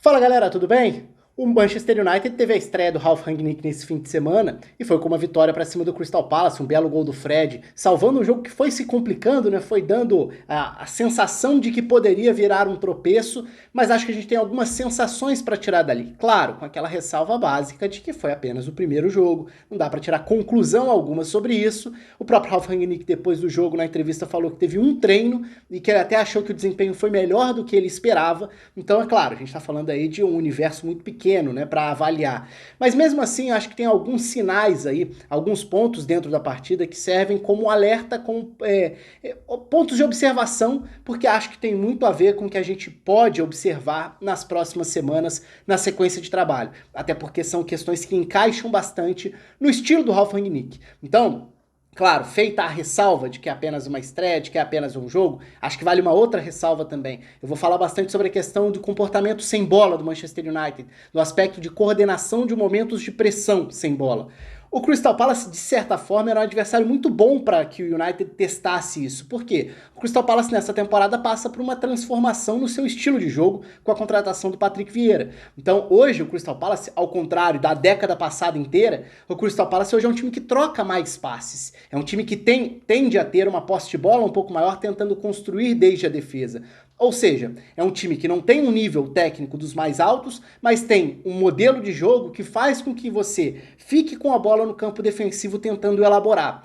Fala galera, tudo bem? O Manchester United teve a estreia do Ralf Rangnick nesse fim de semana e foi com uma vitória para cima do Crystal Palace, um belo gol do Fred, salvando um jogo que foi se complicando, né? Foi dando a sensação de que poderia virar um tropeço, mas acho que a gente tem algumas sensações para tirar dali. Claro, com aquela ressalva básica de que foi apenas o primeiro jogo, não dá para tirar conclusão alguma sobre isso. O próprio Ralf Rangnick, depois do jogo, na entrevista, falou que teve um treino e que ele até achou que o desempenho foi melhor do que ele esperava. Então, é claro, a gente está falando aí de um universo muito pequeno, né, para avaliar. Mas mesmo assim, acho que tem alguns sinais aí, alguns pontos dentro da partida que servem como alerta, como pontos de observação, porque acho que tem muito a ver com o que a gente pode observar nas próximas semanas na sequência de trabalho. Até porque são questões que encaixam bastante no estilo do Ralf Rangnick. Então, claro, feita a ressalva de que é apenas uma estreia, de que é apenas um jogo, acho que vale uma outra ressalva também. Eu vou falar bastante sobre a questão do comportamento sem bola do Manchester United, do aspecto de coordenação de momentos de pressão sem bola. O Crystal Palace, de certa forma, era um adversário muito bom para que o United testasse isso. Por quê? O Crystal Palace nessa temporada passa por uma transformação no seu estilo de jogo com a contratação do Patrick Vieira. Então hoje o Crystal Palace, ao contrário da década passada inteira, o Crystal Palace hoje é um time que troca mais passes. É um time que tende a ter uma posse de bola um pouco maior, tentando construir desde a defesa. Ou seja, é um time que não tem um nível técnico dos mais altos, mas tem um modelo de jogo que faz com que você fique com a bola no campo defensivo tentando elaborar.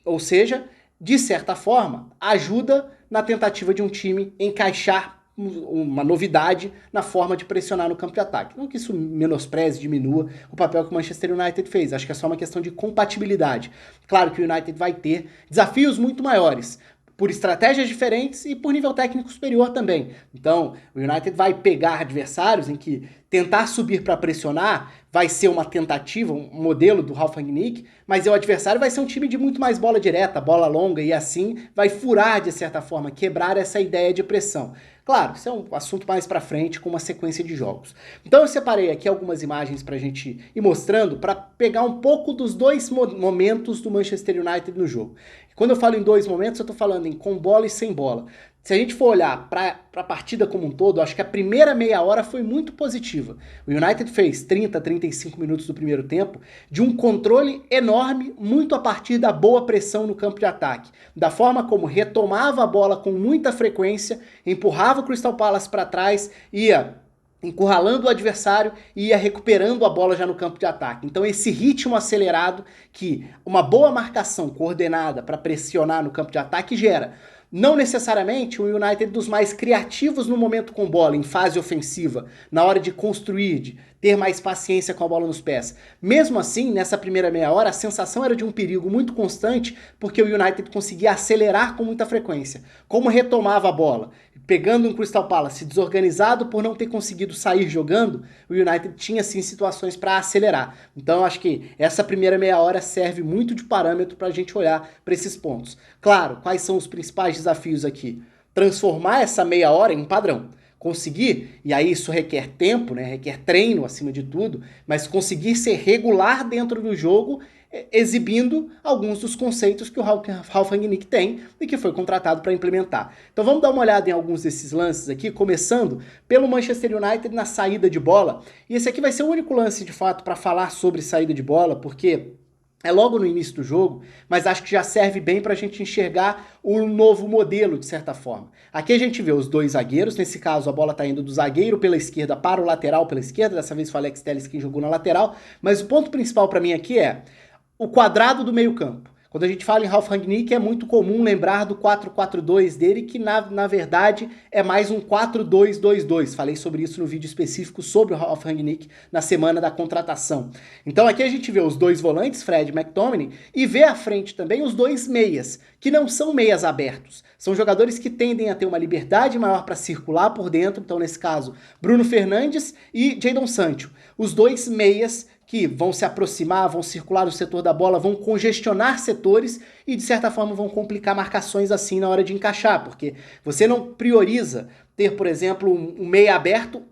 Ou seja, de certa forma, ajuda na tentativa de um time encaixar uma novidade na forma de pressionar no campo de ataque. Não que isso menospreze, diminua o papel que o Manchester United fez, acho que é só uma questão de compatibilidade. Claro que o United vai ter desafios muito maiores, por estratégias diferentes e por nível técnico superior também. Então, o United vai pegar adversários em que tentar subir para pressionar vai ser uma tentativa, um modelo do Ralf Rangnick, mas o adversário vai ser um time de muito mais bola direta, bola longa, e assim vai furar, de certa forma, quebrar essa ideia de pressão. Claro, isso é um assunto mais pra frente, com uma sequência de jogos. Então eu separei aqui algumas imagens pra gente ir mostrando, pra pegar um pouco dos dois momentos do Manchester United no jogo. Quando eu falo em dois momentos, eu tô falando em com bola e sem bola. Se a gente for olhar para a partida como um todo, acho que a primeira meia hora foi muito positiva. O United fez 30, 35 minutos do primeiro tempo de um controle enorme, muito a partir da boa pressão no campo de ataque. Da forma como retomava a bola com muita frequência, empurrava o Crystal Palace para trás, ia encurralando o adversário e ia recuperando a bola já no campo de ataque. Então esse ritmo acelerado que uma boa marcação coordenada para pressionar no campo de ataque gera. Não necessariamente o United dos mais criativos no momento com bola, em fase ofensiva, na hora de construir, de ter mais paciência com a bola nos pés. Mesmo assim, nessa primeira meia hora, a sensação era de um perigo muito constante, porque o United conseguia acelerar com muita frequência. Como retomava a bola? Pegando um Crystal Palace desorganizado por não ter conseguido sair jogando, o United tinha sim situações para acelerar. Então acho que essa primeira meia hora serve muito de parâmetro para a gente olhar para esses pontos. Claro, quais são os principais desafios aqui? Transformar essa meia hora em um padrão. Conseguir, e aí isso requer tempo, né? Requer treino acima de tudo, mas conseguir ser regular dentro do jogo, exibindo alguns dos conceitos que o Ralf Rangnick tem e que foi contratado para implementar. Então vamos dar uma olhada em alguns desses lances aqui, começando pelo Manchester United na saída de bola. E esse aqui vai ser o único lance, de fato, para falar sobre saída de bola, porque é logo no início do jogo, mas acho que já serve bem para a gente enxergar o novo modelo, de certa forma. Aqui a gente vê os dois zagueiros, nesse caso a bola está indo do zagueiro pela esquerda para o lateral pela esquerda, dessa vez foi o Alex Telles quem jogou na lateral, mas o ponto principal para mim aqui é o quadrado do meio campo. Quando a gente fala em Ralf Rangnick, é muito comum lembrar do 4-4-2 dele, que na verdade é mais um 4-2-2-2. Falei sobre isso no vídeo específico sobre o Ralf Rangnick na semana da contratação. Então aqui a gente vê os dois volantes, Fred e McTominay, e vê à frente também os dois meias, que não são meias abertos. São jogadores que tendem a ter uma liberdade maior para circular por dentro, então nesse caso Bruno Fernandes e Jadon Sancho. Os dois meias que vão se aproximar, vão circular no setor da bola, vão congestionar setores e, de certa forma, vão complicar marcações assim na hora de encaixar, porque você não prioriza ter, por exemplo, um meia aberto,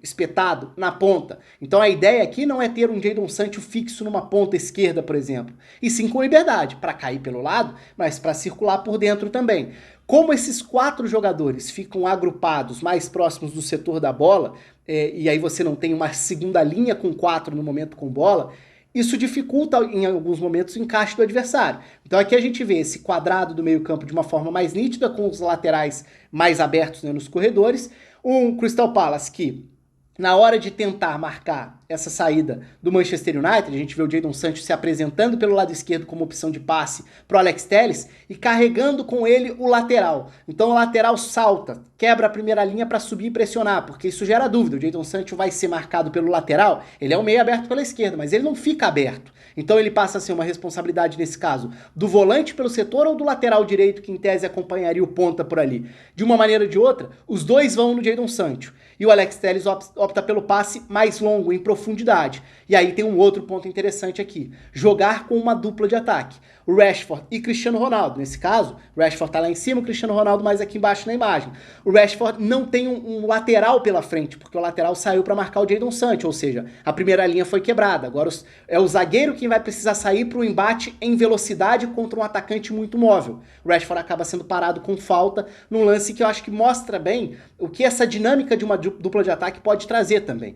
espetado, na ponta. Então a ideia aqui não é ter um Jadon Sancho fixo numa ponta esquerda, por exemplo, e sim com liberdade, para cair pelo lado, mas para circular por dentro também. Como esses quatro jogadores ficam agrupados mais próximos do setor da bola, e aí você não tem uma segunda linha com 4 no momento com bola, isso dificulta em alguns momentos o encaixe do adversário. Então aqui a gente vê esse quadrado do meio campo de uma forma mais nítida, com os laterais mais abertos, né, nos corredores. Um Crystal Palace que, na hora de tentar marcar essa saída do Manchester United, a gente vê o Jadon Sancho se apresentando pelo lado esquerdo como opção de passe para o Alex Telles e carregando com ele o lateral. Então o lateral salta, quebra a primeira linha para subir e pressionar, porque isso gera dúvida. O Jadon Sancho vai ser marcado pelo lateral, ele é um meio aberto pela esquerda, mas ele não fica aberto. Então ele passa a ser uma responsabilidade, nesse caso, do volante pelo setor ou do lateral direito, que em tese acompanharia o ponta por ali. De uma maneira ou de outra, os dois vão no Jadon Sancho. E o Alex Telles opta pelo passe mais longo, em profundidade. E aí tem um outro ponto interessante aqui. Jogar com uma dupla de ataque. O Rashford e Cristiano Ronaldo. Nesse caso, o Rashford tá lá em cima, o Cristiano Ronaldo mais aqui embaixo na imagem. O Rashford não tem um lateral pela frente, porque o lateral saiu para marcar o Jadon Sancho, ou seja, a primeira linha foi quebrada. Agora é o zagueiro quem vai precisar sair para o embate em velocidade contra um atacante muito móvel. O Rashford acaba sendo parado com falta num lance que eu acho que mostra bem o que essa dinâmica de uma dupla de ataque pode trazer também.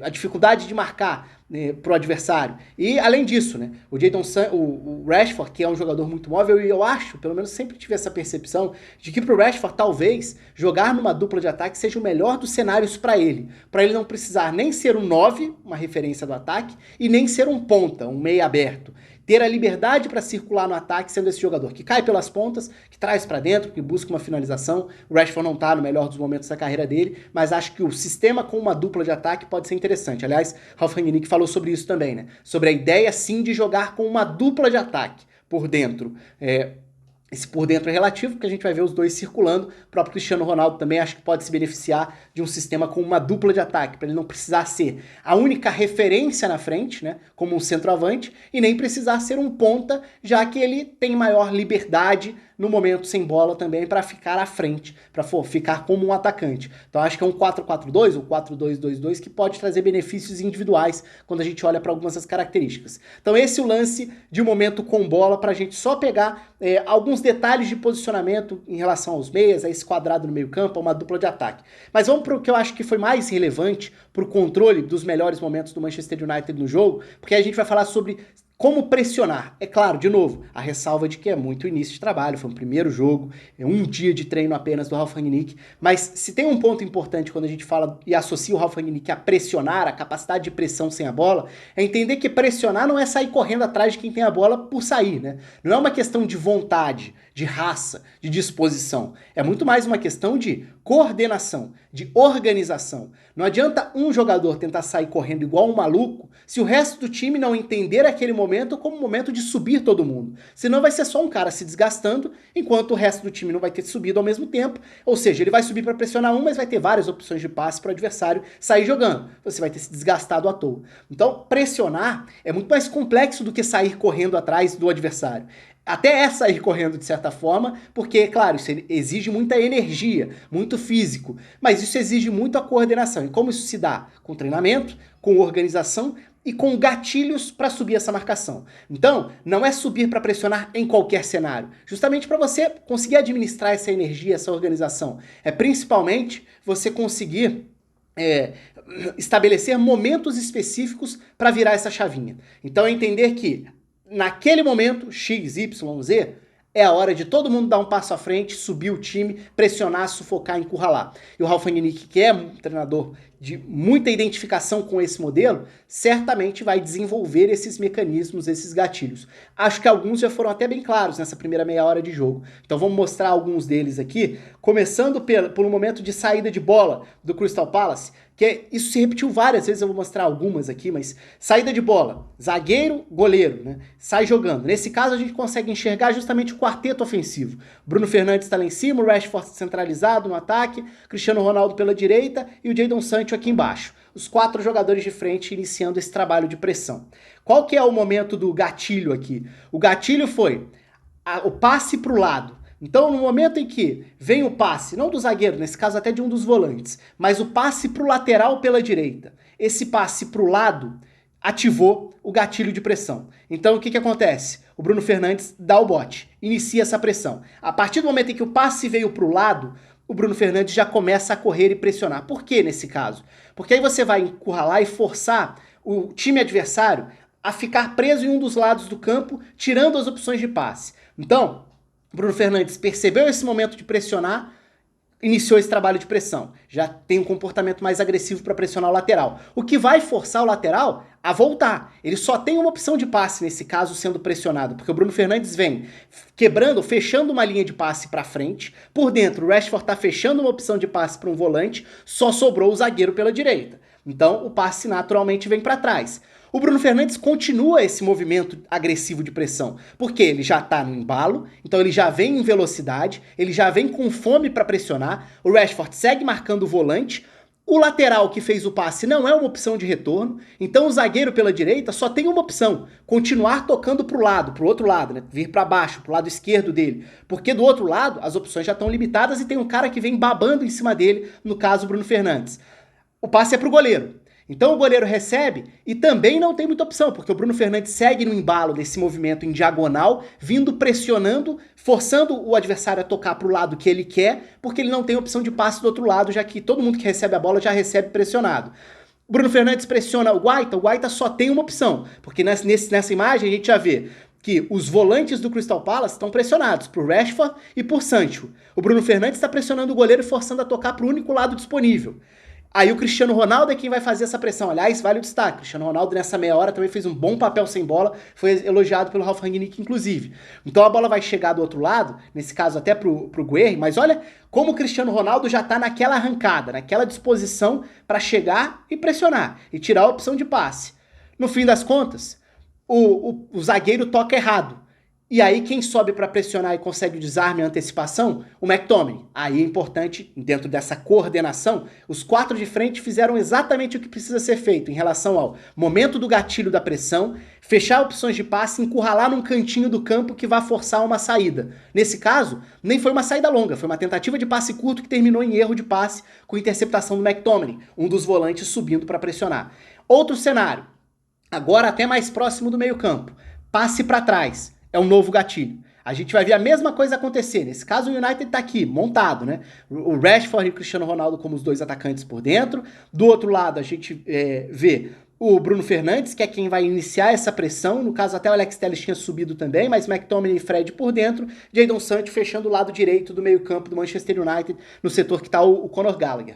A dificuldade de marcar pro adversário. E além disso, né, o Rashford, que é um jogador muito móvel, e eu acho, pelo menos sempre tive essa percepção, de que pro Rashford talvez jogar numa dupla de ataque seja o melhor dos cenários para ele não precisar nem ser um 9, uma referência do ataque, e nem ser um ponta, um meia aberto. Ter a liberdade para circular no ataque, sendo esse jogador que cai pelas pontas, que traz para dentro, que busca uma finalização. O Rashford não está no melhor dos momentos da carreira dele, mas acho que o sistema com uma dupla de ataque pode ser interessante. Aliás, Ralf Rangnick falou sobre isso também, né? Sobre a ideia, sim, de jogar com uma dupla de ataque por dentro. Esse por dentro é relativo, porque a gente vai ver os dois circulando. O próprio Cristiano Ronaldo também acho que pode se beneficiar de um sistema com uma dupla de ataque, para ele não precisar ser a única referência na frente, né, como um centroavante, e nem precisar ser um ponta, já que ele tem maior liberdade no momento sem bola também para ficar à frente, para ficar como um atacante. Então acho que é um 4-4-2 ou 4-2-2-2 que pode trazer benefícios individuais quando a gente olha para algumas das características. Então esse é o lance de um momento com bola, para a gente só pegar alguns detalhes de posicionamento em relação aos meias, a esse quadrado no meio campo, a uma dupla de ataque. Mas vamos para o que eu acho que foi mais relevante para o controle dos melhores momentos do Manchester United no jogo, porque a gente vai falar sobre como pressionar. É claro, de novo, a ressalva de que é muito início de trabalho, foi um primeiro jogo, é um dia de treino apenas do Ralf Rangnick, mas se tem um ponto importante quando a gente fala e associa o Ralf Rangnick a pressionar, a capacidade de pressão sem a bola, é entender que pressionar não é sair correndo atrás de quem tem a bola por sair, né? Não é uma questão de vontade, de raça, de disposição. É muito mais uma questão de coordenação, de organização. Não adianta um jogador tentar sair correndo igual um maluco se o resto do time não entender aquele momento como um momento de subir todo mundo. Senão vai ser só um cara se desgastando, enquanto o resto do time não vai ter subido ao mesmo tempo. Ou seja, ele vai subir para pressionar um, mas vai ter várias opções de passe para o adversário sair jogando. Você vai ter se desgastado à toa. Então, pressionar é muito mais complexo do que sair correndo atrás do adversário. Até é sair correndo de certa forma, porque, claro, isso exige muita energia, muito físico, mas isso exige muito a coordenação. E como isso se dá? Com treinamento, com organização e com gatilhos para subir essa marcação. Então, não é subir para pressionar em qualquer cenário, justamente para você conseguir administrar essa energia, essa organização. É principalmente você conseguir estabelecer momentos específicos para virar essa chavinha. Então, entender que naquele momento, X, Y, Z, é a hora de todo mundo dar um passo à frente, subir o time, pressionar, sufocar, encurralar. E o Ralf Rangnick, que é um treinador de muita identificação com esse modelo, certamente vai desenvolver esses mecanismos, esses gatilhos. Acho que alguns já foram até bem claros nessa primeira meia hora de jogo. Então vamos mostrar alguns deles aqui, começando por um momento de saída de bola do Crystal Palace, isso se repetiu várias vezes, eu vou mostrar algumas aqui, mas saída de bola, zagueiro, goleiro, né? Sai jogando. Nesse caso a gente consegue enxergar justamente o quarteto ofensivo. Bruno Fernandes está lá em cima, o Rashford centralizado no ataque, Cristiano Ronaldo pela direita e o Jadon Sancho aqui embaixo. Os 4 jogadores de frente iniciando esse trabalho de pressão. Qual que é o momento do gatilho aqui? O gatilho foi o passe para o lado. Então, no momento em que vem o passe, não do zagueiro, nesse caso até de um dos volantes, mas o passe para o lateral pela direita, esse passe para o lado ativou o gatilho de pressão. Então, o que acontece? O Bruno Fernandes dá o bote, inicia essa pressão. A partir do momento em que o passe veio para o lado, o Bruno Fernandes já começa a correr e pressionar. Por que nesse caso? Porque aí você vai encurralar e forçar o time adversário a ficar preso em um dos lados do campo, tirando as opções de passe. Então, o Bruno Fernandes percebeu esse momento de pressionar, iniciou esse trabalho de pressão. Já tem um comportamento mais agressivo para pressionar o lateral. O que vai forçar o lateral a voltar. Ele só tem uma opção de passe nesse caso sendo pressionado, porque o Bruno Fernandes vem quebrando, fechando uma linha de passe para frente. Por dentro, o Rashford está fechando uma opção de passe para um volante, só sobrou o zagueiro pela direita. Então, o passe naturalmente vem para trás. O Bruno Fernandes continua esse movimento agressivo de pressão, porque ele já tá no embalo, então ele já vem em velocidade, ele já vem com fome para pressionar, o Rashford segue marcando o volante, o lateral que fez o passe não é uma opção de retorno, então o zagueiro pela direita só tem uma opção, continuar tocando pro lado, pro outro lado, né? Vir para baixo, pro lado esquerdo dele, porque do outro lado as opções já estão limitadas e tem um cara que vem babando em cima dele, no caso o Bruno Fernandes. O passe é pro goleiro. Então o goleiro recebe e também não tem muita opção, porque o Bruno Fernandes segue no embalo desse movimento em diagonal, vindo pressionando, forçando o adversário a tocar para o lado que ele quer, porque ele não tem opção de passe do outro lado, já que todo mundo que recebe a bola já recebe pressionado. O Bruno Fernandes pressiona o Guaita só tem uma opção, porque nessa imagem a gente já vê que os volantes do Crystal Palace estão pressionados por Rashford e por Sancho. O Bruno Fernandes está pressionando o goleiro e forçando a tocar para o único lado disponível. Aí o Cristiano Ronaldo é quem vai fazer essa pressão. Aliás, vale o destaque. O Cristiano Ronaldo nessa meia hora também fez um bom papel sem bola, foi elogiado pelo Ralf Rangnick, inclusive. Então a bola vai chegar do outro lado, nesse caso até pro Guerri, mas olha como o Cristiano Ronaldo já tá naquela arrancada, naquela disposição para chegar e pressionar, e tirar a opção de passe. No fim das contas, o zagueiro toca errado. E aí quem sobe para pressionar e consegue o desarme e a antecipação? O McTominay. Aí é importante, dentro dessa coordenação, os quatro de frente fizeram exatamente o que precisa ser feito em relação ao momento do gatilho da pressão, fechar opções de passe e encurralar num cantinho do campo que vai forçar uma saída. Nesse caso, nem foi uma saída longa, foi uma tentativa de passe curto que terminou em erro de passe com interceptação do McTominay, um dos volantes subindo para pressionar. Outro cenário, agora até mais próximo do meio campo, passe para trás. É um novo gatilho. A gente vai ver a mesma coisa acontecer. Nesse caso, o United tá aqui, montado, né? O Rashford e o Cristiano Ronaldo como os dois atacantes por dentro. Do outro lado, a gente vê o Bruno Fernandes, que é quem vai iniciar essa pressão. No caso, até o Alex Telles tinha subido também, mas McTominay e Fred por dentro. Jadon Sancho fechando o lado direito do meio-campo do Manchester United, no setor que tá o Conor Gallagher.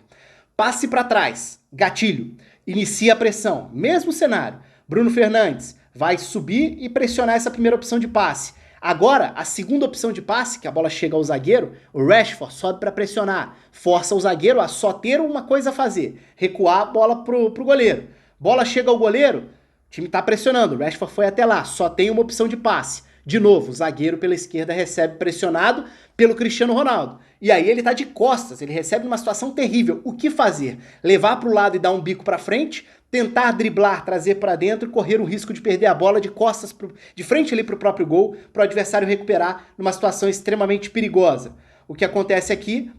Passe para trás, gatilho. Inicia a pressão. Mesmo cenário. Bruno Fernandes vai subir e pressionar essa primeira opção de passe. Agora, a segunda opção de passe, que a bola chega ao zagueiro, o Rashford sobe para pressionar, força o zagueiro a só ter uma coisa a fazer, recuar a bola pro goleiro. Bola chega ao goleiro, o time tá pressionando, o Rashford foi até lá, só tem uma opção de passe. De novo, o zagueiro pela esquerda recebe pressionado pelo Cristiano Ronaldo. E aí ele tá de costas, ele recebe numa situação terrível. O que fazer? Levar pro lado e dar um bico para frente, tentar driblar, trazer para dentro e correr o risco de perder a bola de costas, de frente ali pro próprio gol, pro adversário recuperar numa situação extremamente perigosa. O que acontece aqui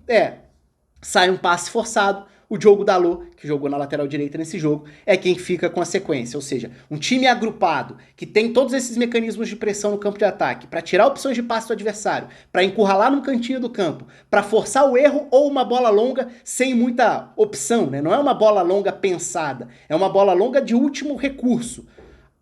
sai um passe forçado, o Diogo Dalot, que jogou na lateral direita nesse jogo, é quem fica com a sequência. Ou seja, um time agrupado, que tem todos esses mecanismos de pressão no campo de ataque, para tirar opções de passe do adversário, para encurralar num cantinho do campo, para forçar o erro ou uma bola longa sem muita opção, né? Não é uma bola longa pensada, é uma bola longa de último recurso.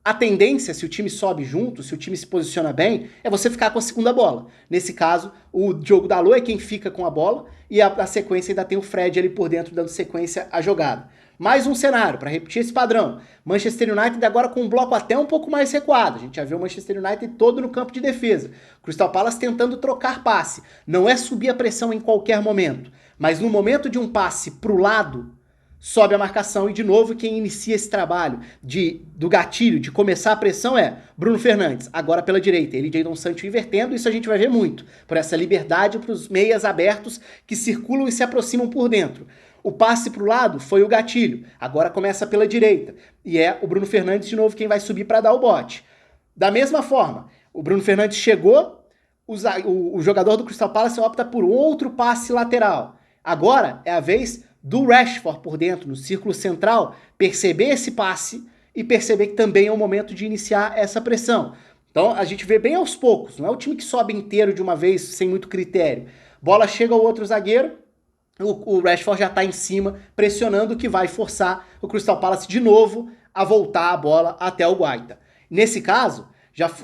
A tendência, se o time sobe junto, se o time se posiciona bem, é você ficar com a segunda bola. Nesse caso, o Diogo Dalot é quem fica com a bola e a sequência ainda tem o Fred ali por dentro dando sequência à jogada. Mais um cenário, para repetir esse padrão. Manchester United agora com um bloco até um pouco mais recuado. A gente já viu o Manchester United todo no campo de defesa. Crystal Palace tentando trocar passe. Não é subir a pressão em qualquer momento, mas no momento de um passe para o lado, sobe a marcação e, de novo, quem inicia esse trabalho do gatilho, de começar a pressão é Bruno Fernandes, agora pela direita. Ele e Jadon Sancho invertendo, isso a gente vai ver muito, por essa liberdade para os meias abertos que circulam e se aproximam por dentro. O passe para o lado foi o gatilho, agora começa pela direita. E é o Bruno Fernandes, de novo, quem vai subir para dar o bote. Da mesma forma, o Bruno Fernandes chegou, o jogador do Crystal Palace opta por outro passe lateral. Agora é a vez do Rashford por dentro, no círculo central, perceber esse passe e perceber que também é o momento de iniciar essa pressão. Então a gente vê bem aos poucos, não é o time que sobe inteiro de uma vez sem muito critério. Bola chega ao outro zagueiro, o Rashford já tá em cima, pressionando, o que vai forçar o Crystal Palace de novo a voltar a bola até o Guaita. Nesse caso,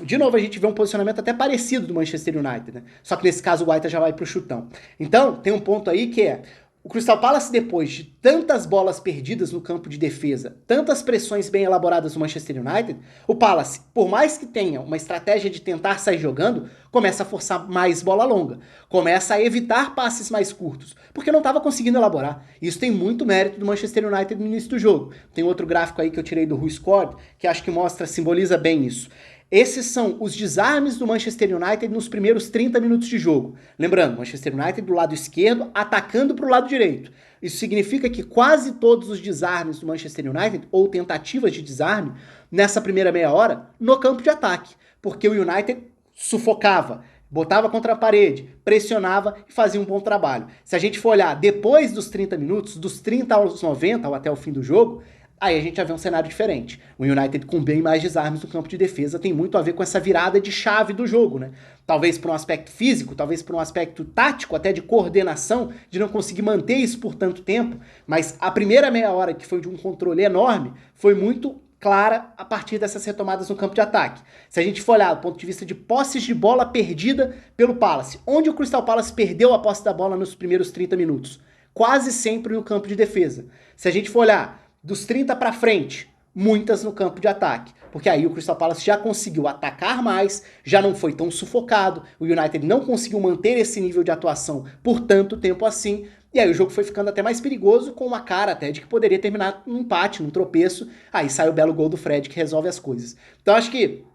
de novo a gente vê um posicionamento até parecido do Manchester United, né? Só que nesse caso o Guaita já vai pro chutão. Então, tem um ponto aí que é: o Crystal Palace, depois de tantas bolas perdidas no campo de defesa, tantas pressões bem elaboradas no Manchester United, o Palace, por mais que tenha uma estratégia de tentar sair jogando, começa a forçar mais bola longa, começa a evitar passes mais curtos, porque não estava conseguindo elaborar. Isso tem muito mérito do Manchester United no início do jogo. Tem outro gráfico aí que eu tirei do WhoScored, que acho que simboliza bem isso. Esses são os desarmes do Manchester United nos primeiros 30 minutos de jogo. Lembrando, Manchester United do lado esquerdo atacando para o lado direito. Isso significa que quase todos os desarmes do Manchester United, ou tentativas de desarme, nessa primeira meia hora, no campo de ataque. Porque o United sufocava, botava contra a parede, pressionava e fazia um bom trabalho. Se a gente for olhar depois dos 30 minutos, dos 30 aos 90, ou até o fim do jogo, aí a gente já vê um cenário diferente. O United com bem mais desarmes no campo de defesa tem muito a ver com essa virada de chave do jogo, né? Talvez por um aspecto físico, talvez por um aspecto tático, até de coordenação, de não conseguir manter isso por tanto tempo, mas a primeira meia hora, que foi de um controle enorme, foi muito clara a partir dessas retomadas no campo de ataque. Se a gente for olhar do ponto de vista de posses de bola perdida pelo Palace, onde o Crystal Palace perdeu a posse da bola nos primeiros 30 minutos? Quase sempre no campo de defesa. Se a gente for olhar dos 30 para frente, muitas no campo de ataque, porque aí o Crystal Palace já conseguiu atacar mais, já não foi tão sufocado, o United não conseguiu manter esse nível de atuação por tanto tempo assim, e aí o jogo foi ficando até mais perigoso, com uma cara até de que poderia terminar num empate, num tropeço, aí sai o belo gol do Fred que resolve as coisas. Então acho que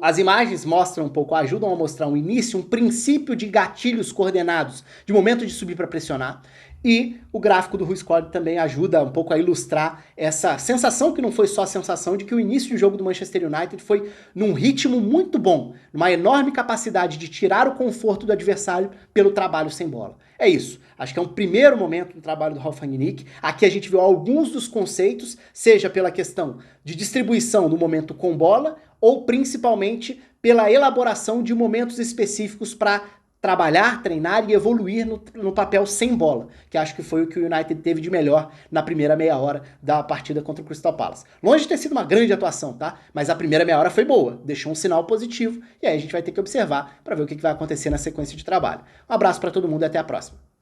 as imagens mostram um pouco, ajudam a mostrar um início, um princípio de gatilhos coordenados, de momento de subir para pressionar, e o gráfico do WhoScored também ajuda um pouco a ilustrar essa sensação, que não foi só a sensação de que o início de jogo do Manchester United foi num ritmo muito bom, numa enorme capacidade de tirar o conforto do adversário pelo trabalho sem bola. É isso. Acho que é um primeiro momento do trabalho do Ralf Rangnick. Aqui a gente viu alguns dos conceitos, seja pela questão de distribuição no momento com bola, ou principalmente pela elaboração de momentos específicos para trabalhar, treinar e evoluir no papel sem bola, que acho que foi o que o United teve de melhor na primeira meia hora da partida contra o Crystal Palace. Longe de ter sido uma grande atuação, tá? Mas a primeira meia hora foi boa, deixou um sinal positivo, e aí a gente vai ter que observar para ver o que vai acontecer na sequência de trabalho. Um abraço para todo mundo e até a próxima.